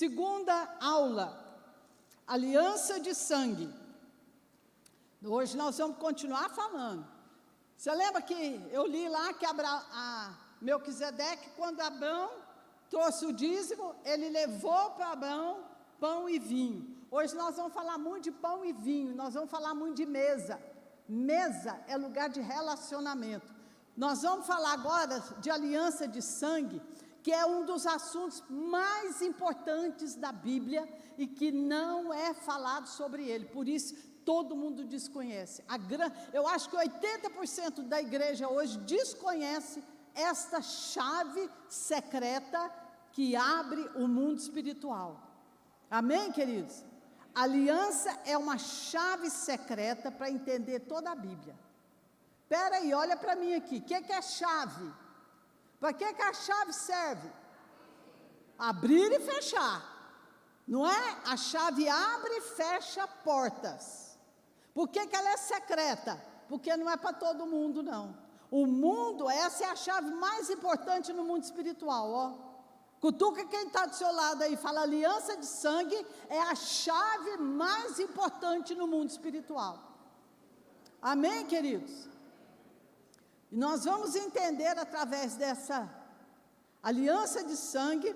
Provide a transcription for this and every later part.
Segunda aula, aliança de sangue. Hoje nós vamos continuar falando. Você lembra que eu li lá que Melquisedeque, quando Abraão trouxe o dízimo, ele levou para Abraão pão e vinho. Hoje nós vamos falar muito de pão e vinho, nós vamos falar muito de mesa. Mesa é lugar de relacionamento. Nós vamos falar agora de aliança de sangue, que é um dos assuntos mais importantes da Bíblia e que não é falado sobre ele, por isso todo mundo desconhece. Eu acho que 80% da igreja hoje desconhece esta chave secreta que abre o mundo espiritual. Amém, queridos? Aliança é uma chave secreta para entender toda a Bíblia. Espera aí, olha para mim aqui, o que é chave? Para que a chave serve? Abrir e fechar. Não é? A chave abre e fecha portas. Por que ela é secreta? Porque não é para todo mundo, não. O mundo, essa é a chave mais importante no mundo espiritual, ó. Cutuca quem está do seu lado aí, fala, aliança de sangue é a chave mais importante no mundo espiritual. Amém, queridos? E nós vamos entender através dessa aliança de sangue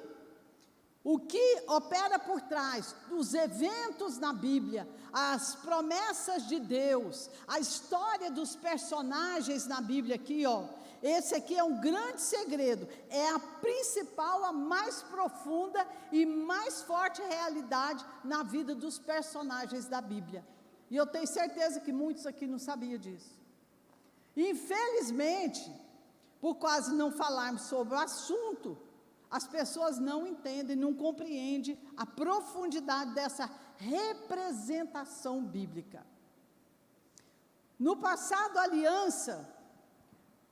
o que opera por trás dos eventos na Bíblia, as promessas de Deus, a história dos personagens na Bíblia aqui, ó. Esse aqui é um grande segredo, é a principal, a mais profunda e mais forte realidade na vida dos personagens da Bíblia. E eu tenho certeza que muitos aqui não sabiam disso. Infelizmente, por quase não falarmos sobre o assunto, as pessoas não entendem, não compreendem a profundidade dessa representação bíblica. No passado, a aliança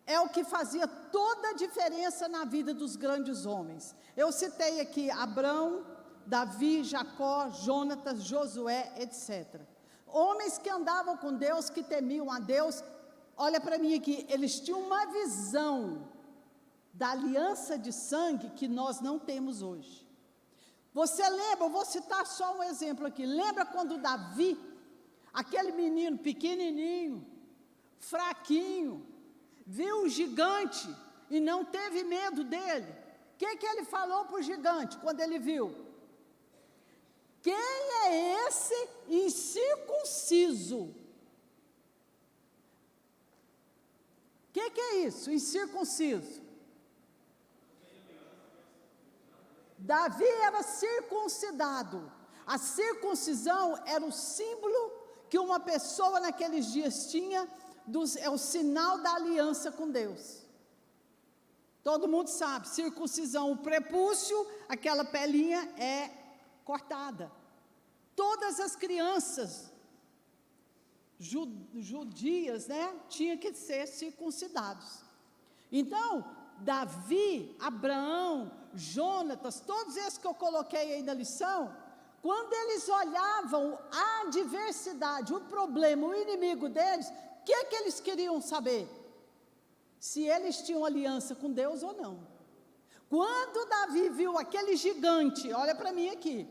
é o que fazia toda a diferença na vida dos grandes homens. Eu citei aqui Abraão, Davi, Jacó, Jonatas, Josué, etc. Homens que andavam com Deus, que temiam a Deus. Olha para mim aqui, eles tinham uma visão da aliança de sangue que nós não temos hoje. Você lembra, eu vou citar só um exemplo aqui, lembra quando Davi, aquele menino pequenininho, fraquinho, viu o gigante e não teve medo dele? O que ele falou para o gigante quando ele viu? Quem é esse incircunciso? O que é isso, incircunciso? Davi era circuncidado. A circuncisão era o símbolo que uma pessoa naqueles dias tinha, é o sinal da aliança com Deus. Todo mundo sabe, circuncisão, o prepúcio, aquela pelinha é cortada. Todas as crianças judias, né, tinham que ser circuncidados. Então, Davi, Abraão, Jonatas, todos esses que eu coloquei aí na lição, quando eles olhavam a adversidade, o problema, o inimigo deles, o que eles queriam saber? Se eles tinham aliança com Deus ou não. Quando Davi viu aquele gigante, olha para mim aqui,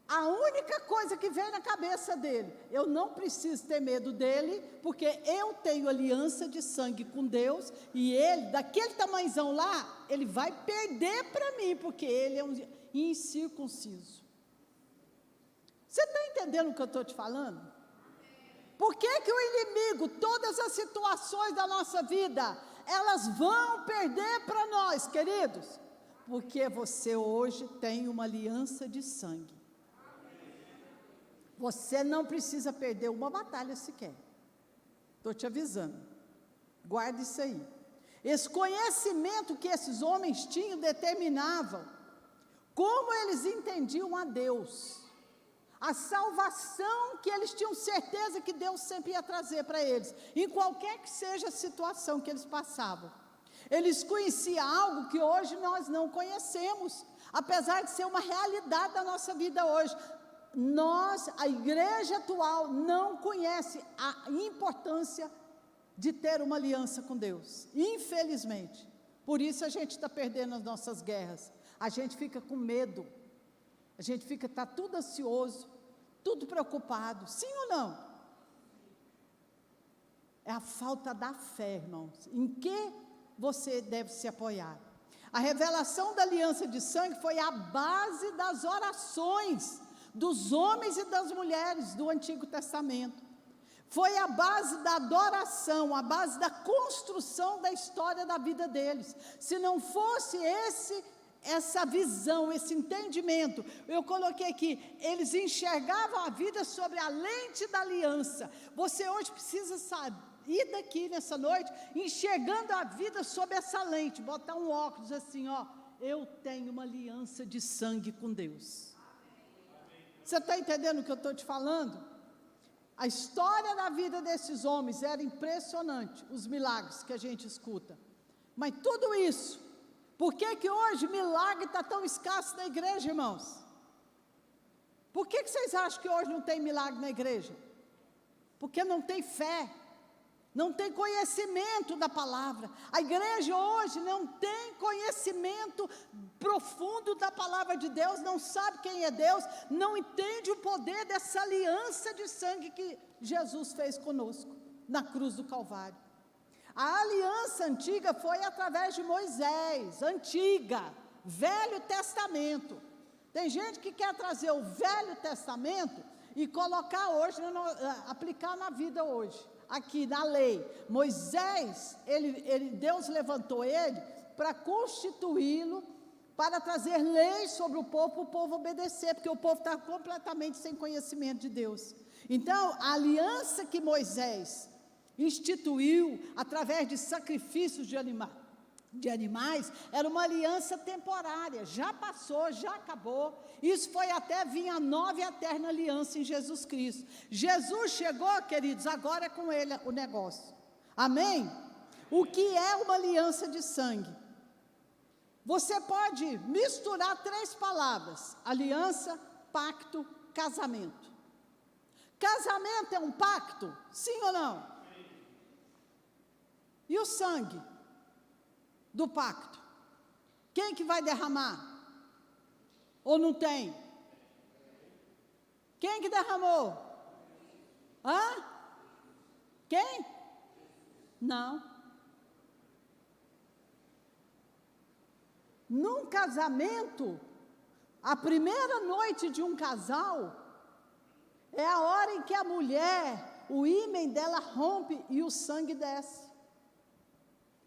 a única coisa que veio na cabeça dele, eu não preciso ter medo dele, porque eu tenho aliança de sangue com Deus, e ele, daquele tamanhozão lá, ele vai perder para mim, porque ele é um incircunciso. Você está entendendo o que eu estou te falando? Por que o inimigo, todas as situações da nossa vida, elas vão perder para nós, queridos? Porque você hoje tem uma aliança de sangue. Você não precisa perder uma batalha sequer. Estou te avisando. Guarde isso aí. Esse conhecimento que esses homens tinham determinava como eles entendiam a Deus. A salvação que eles tinham certeza que Deus sempre ia trazer para eles, em qualquer que seja a situação que eles passavam. Eles conheciam algo que hoje nós não conhecemos, apesar de ser uma realidade da nossa vida hoje. Nós, a igreja atual, não conhece a importância de ter uma aliança com Deus, infelizmente. Por isso a gente está perdendo as nossas guerras, a gente fica com medo. a gente está tudo ansioso, tudo preocupado, sim ou não? É a falta da fé, irmãos. Em que você deve se apoiar? A revelação da aliança de sangue foi a base das orações dos homens e das mulheres do Antigo Testamento. Foi a base da adoração, a base da construção da história da vida deles. Se não fosse essa visão, esse entendimento, eu coloquei aqui, eles enxergavam a vida sobre a lente da aliança. Você hoje precisa sair daqui nessa noite, enxergando a vida sob essa lente, botar um óculos assim, ó, eu tenho uma aliança de sangue com Deus. Você está entendendo o que eu estou te falando? A história da vida desses homens era impressionante, os milagres que a gente escuta. Mas tudo isso, por que hoje milagre está tão escasso na igreja, irmãos? Por que vocês acham que hoje não tem milagre na igreja? Porque não tem fé, não tem conhecimento da palavra. A igreja hoje não tem conhecimento profundo da palavra de Deus, não sabe quem é Deus, não entende o poder dessa aliança de sangue que Jesus fez conosco, na cruz do Calvário. A aliança antiga foi através de Moisés, antiga, Velho Testamento. Tem gente que quer trazer o Velho Testamento e colocar hoje, aplicar na vida hoje, aqui na lei. Moisés, Deus levantou ele para constituí-lo, para trazer leis sobre o povo obedecer, porque o povo está completamente sem conhecimento de Deus. Então, a aliança que Moisés instituiu, através de sacrifícios de animais, era uma aliança temporária, já passou, já acabou. Isso foi até vir a nova e eterna aliança em Jesus Cristo. Jesus chegou, queridos, agora é com ele o negócio. Amém? O que é uma aliança de sangue? Você pode misturar 3 palavras: aliança, pacto, casamento. Casamento é um pacto? Sim ou não? Sim. E o sangue do pacto? Quem que vai derramar? Ou não tem? Quem que derramou? Hã? Quem? Não. Num casamento, a primeira noite de um casal, é a hora em que a mulher, o ímen dela rompe e o sangue desce.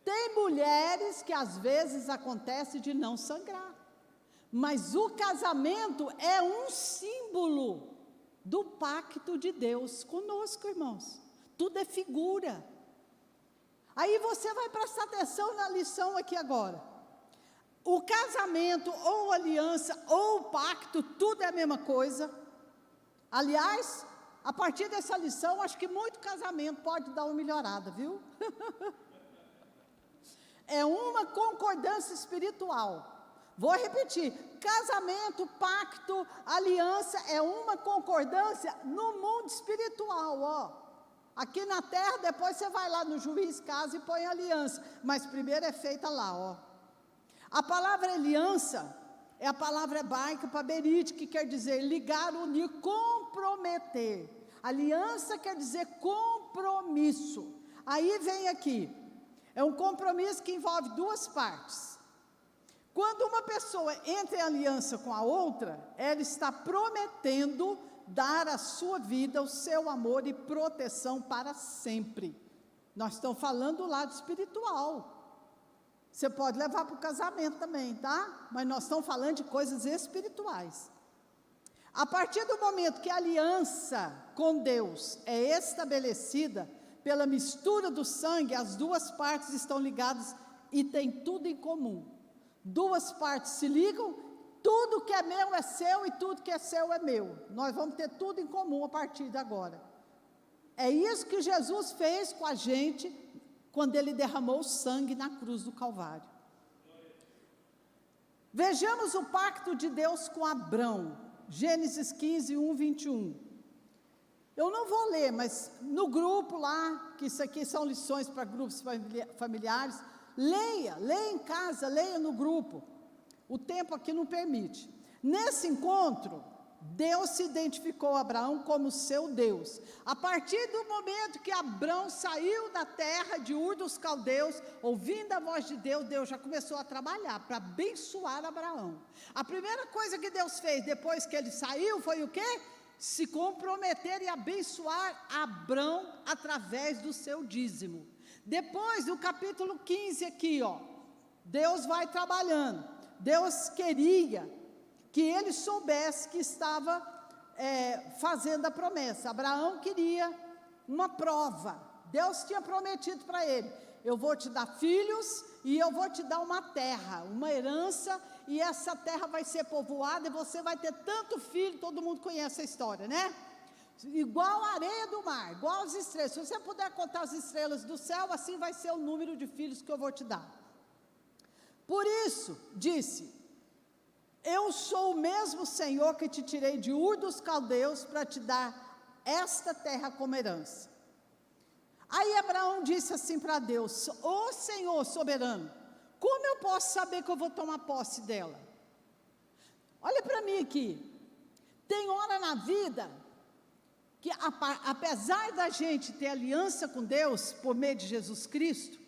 Tem mulheres que às vezes acontece de não sangrar, mas o casamento é um símbolo do pacto de Deus conosco, irmãos. Tudo é figura. Aí você vai prestar atenção na lição aqui agora. O casamento, ou aliança, ou pacto, tudo é a mesma coisa. Aliás, a partir dessa lição, acho que muito casamento pode dar uma melhorada, viu? É uma concordância espiritual. Vou repetir: casamento, pacto, aliança é uma concordância no mundo espiritual, ó. Aqui na terra, depois você vai lá no juiz, casa e põe aliança, mas primeiro é feita lá, ó. A palavra aliança é a palavra hebraica paberit, que quer dizer ligar, unir, comprometer. Aliança quer dizer compromisso. Aí vem aqui, é um compromisso que envolve 2 partes. Quando uma pessoa entra em aliança com a outra, ela está prometendo dar a sua vida, o seu amor e proteção para sempre. Nós estamos falando do lado espiritual. Você pode levar para o casamento também, tá? Mas nós estamos falando de coisas espirituais. A partir do momento que a aliança com Deus é estabelecida, pela mistura do sangue, as 2 partes estão ligadas e têm tudo em comum. 2 partes se ligam, tudo que é meu é seu e tudo que é seu é meu. Nós vamos ter tudo em comum a partir de agora. É isso que Jesus fez com a gente, quando ele derramou o sangue na cruz do Calvário. Vejamos o pacto de Deus com Abrão, Gênesis 15, 1, 21. Eu não vou ler, mas no grupo lá, que isso aqui são lições para grupos familiares, leia em casa, leia no grupo. O tempo aqui não permite. Nesse encontro, Deus se identificou a Abraão como seu Deus. A partir do momento que Abraão saiu da terra de Ur dos Caldeus, ouvindo a voz de Deus, Deus já começou a trabalhar para abençoar Abraão. A primeira coisa que Deus fez depois que ele saiu foi o quê? Se comprometer e abençoar Abraão através do seu dízimo. Depois, no capítulo 15 aqui, Deus vai trabalhando. Deus queria que ele soubesse que estava fazendo a promessa. Abraão queria uma prova. Deus tinha prometido para ele: eu vou te dar filhos e eu vou te dar uma terra, uma herança, e essa terra vai ser povoada e você vai ter tanto filho. Todo mundo conhece a história, né? Igual a areia do mar, igual as estrelas. Se você puder contar as estrelas do céu, assim vai ser o número de filhos que eu vou te dar. Por isso, disse: eu sou o mesmo Senhor que te tirei de Ur dos Caldeus para te dar esta terra como herança. Aí Abraão disse assim para Deus: ô Senhor soberano, como eu posso saber que eu vou tomar posse dela? Olha para mim aqui. Tem hora na vida que, apesar da gente ter aliança com Deus por meio de Jesus Cristo,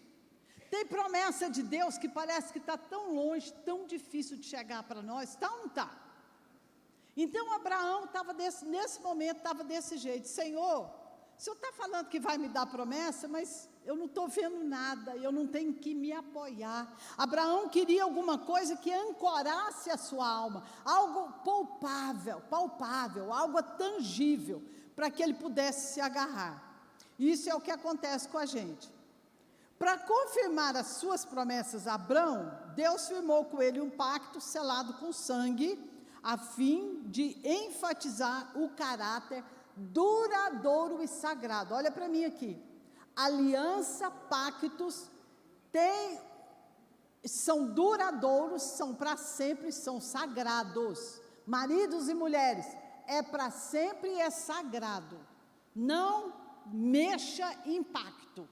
tem promessa de Deus que parece que está tão longe, tão difícil de chegar para nós. Está ou não está? Então Abraão estava nesse momento, estava desse jeito: Senhor, o Senhor está falando que vai me dar promessa, mas eu não estou vendo nada, eu não tenho que me apoiar. Abraão queria alguma coisa que ancorasse a sua alma, algo palpável, algo tangível, para que ele pudesse se agarrar. Isso é o que acontece com a gente. Para confirmar as suas promessas a Abraão, Deus firmou com ele um pacto selado com sangue, a fim de enfatizar o caráter duradouro e sagrado. Olha para mim aqui. Aliança, pactos, são duradouros, são para sempre, são sagrados. Maridos e mulheres, é para sempre e é sagrado. Não mexa em pacto.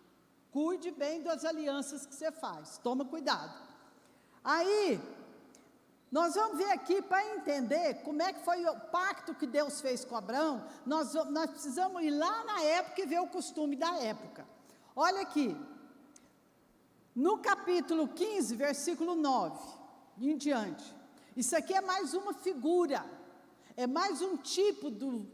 Cuide bem das alianças que você faz, toma cuidado. Aí, nós vamos ver aqui, para entender como é que foi o pacto que Deus fez com Abraão, nós precisamos ir lá na época e ver o costume da época. Olha aqui, no capítulo 15, versículo 9, em diante, isso aqui é mais uma figura, é mais um tipo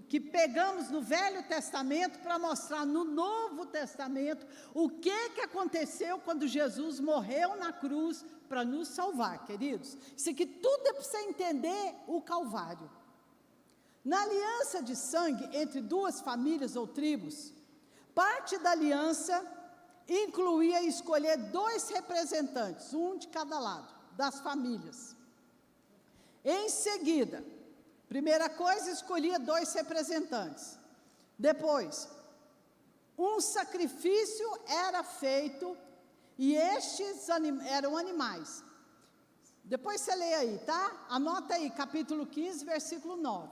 que pegamos no Velho Testamento para mostrar no Novo Testamento o que aconteceu quando Jesus morreu na cruz para nos salvar, queridos. Isso aqui tudo é para você entender o Calvário. Na aliança de sangue entre duas famílias ou tribos, parte da aliança incluía escolher 2 representantes, um de cada lado, das famílias. Em seguida, primeira coisa, escolhia 2 representantes. Depois, um sacrifício era feito, e estes eram animais. Depois você lê aí, tá? Anota aí, capítulo 15, versículo 9.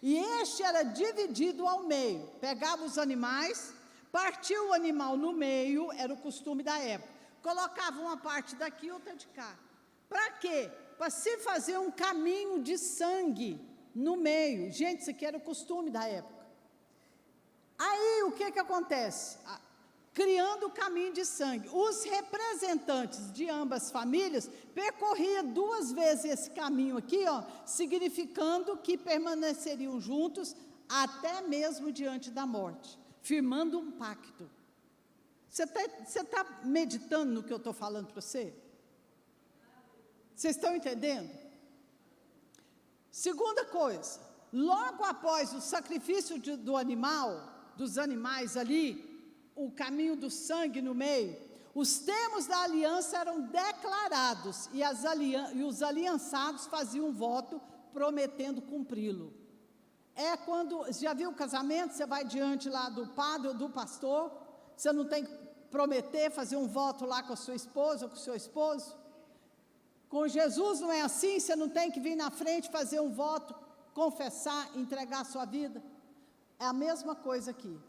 E este era dividido ao meio. Pegava os animais, partia o animal no meio, era o costume da época. Colocava uma parte daqui e outra de cá. Para quê? Para se fazer um caminho de sangue no meio. Gente, isso aqui era o costume da época. Aí, o que acontece? Criando o caminho de sangue. Os representantes de ambas famílias percorriam 2 vezes esse caminho aqui, significando que permaneceriam juntos até mesmo diante da morte, firmando um pacto. Você tá meditando no que eu estou falando para você? Vocês estão entendendo? Segunda coisa, logo após o sacrifício dos animais ali, o caminho do sangue no meio, os termos da aliança eram declarados, e os aliançados faziam um voto prometendo cumpri-lo. É quando, já viu o casamento, você vai diante lá do padre ou do pastor, você não tem que prometer, fazer um voto lá com a sua esposa ou com o seu esposo? Com Jesus não é assim, você não tem que vir na frente fazer um voto, confessar, entregar a sua vida. É a mesma coisa aqui.